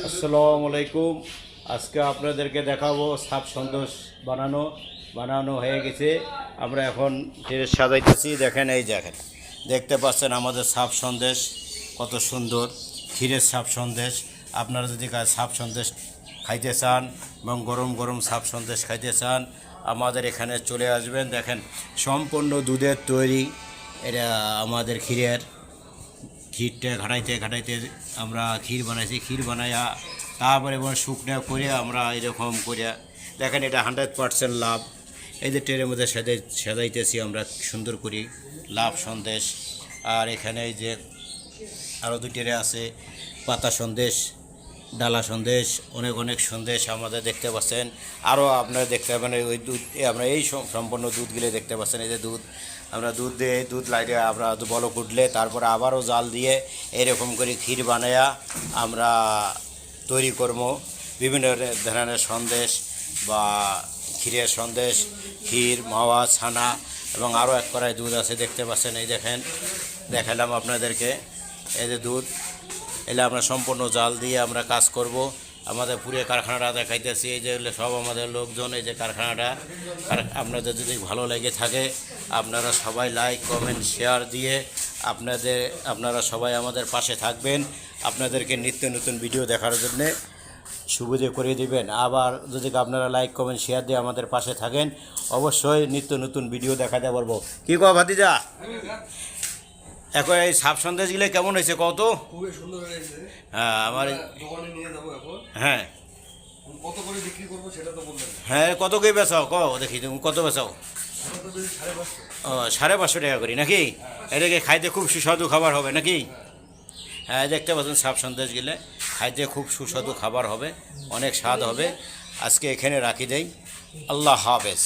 আসসালামু আলাইকুম। আজকে আপনাদেরকে দেখাবো সাপ সন্দেশ বানানো হয়ে গেছে। আমরা এখন সাজাইতেছি। দেখেন, এই দেখেন, দেখতে পাচ্ছেন আমাদের সাপ সন্দেশ কত সুন্দর, ক্ষীরের সাপ সন্দেশ। আপনারা যদি সাপ সন্দেশ খাইতে চান এবং গরম গরম সাপ সন্দেশ খাইতে চান, আমাদের এখানে চলে আসবেন। দেখেন, সম্পূর্ণ দুধের তৈরি এটা আমাদের ক্ষীরটা ঘাটাইতে আমরা ক্ষীর বানাইছি। ক্ষীর বানাইয়া তারপরে শুকনো করে আমরা এরকম করে, দেখেন, এটা 100% লাভ। এই যে ট্রেনের মধ্যে সাজাইতেছি আমরা সুন্দর করি লাভ সন্দেশ। আর এখানে এই যে আরও 2 ট্রে আছে, পাতা সন্দেশ, ডালা সন্দেশ, অনেক অনেক সন্দেশ আমাদের দেখতে পাচ্ছেন। আরও আপনারা দেখতে পাবেন ওই দুধ, আমরা এই সম্পূর্ণ দুধগুলো দেখতে পাচ্ছেন। এই যে দুধ, আমরা দুধ লাইটে আমরা বলক উঠলে তারপরে আবারও জাল দিয়ে এরকম করে ক্ষীর বানায়া আমরা তৈরি করবো বিভিন্ন ধরনের সন্দেশ বা ক্ষীরের সন্দেশ, ক্ষীর, মাওয়া, ছানা এবং আরও এক কড়াই দুধ আছে দেখতে পাচ্ছেন। এই দেখেন, দেখালাম আপনাদেরকে। এই যে দুধ, এলে আমরা সম্পূর্ণ জাল দিয়ে আমরা কাজ করব। আমাদের পুরো কারখানাটা দেখাইতেছি। এই যে সব আমাদের লোকজন, এই যে কারখানাটা। আপনাদের যদি ভালো লেগে থাকে আপনারা সবাই লাইক, কমেন্ট, শেয়ার দিয়ে আপনারা সবাই আমাদের পাশে থাকবেন। আপনাদেরকে নিত্য নতুন ভিডিও দেখার জন্যে সুবিধে করে দিবেন। আবার যদি আপনারা লাইক, কমেন্ট, শেয়ার দিয়ে আমাদের পাশে থাকেন, অবশ্যই নিত্য নতুন ভিডিও দেখাতে পারবো। কী কো ভাতিজা? এখন এই সাপ সন্দেশগুলো কেমন হয়েছে কত? খুবই সুন্দর হয়েছে। হ্যাঁ, আমার দোকানে নিয়ে যাবো এখন। হ্যাঁ কত করে বিক্রি করবো সেটা তো বললেন। হ্যাঁ, কত করে বেচাও? দেখি তুমি কত বেচাও? আমরা তো বেশি 550। ও, 550 টাকা করি নাকি? এটাকে খাইতে খুব সুস্বাদু খাবার হবে নাকি? হ্যাঁ, দেখতে পাচ্ছেন সাপ সন্দেশ গেলে খাইতে খুব সুস্বাদু খাবার হবে, অনেক স্বাদ হবে। আজকে এখানে রাখি দেই। আল্লাহ হাফেজ।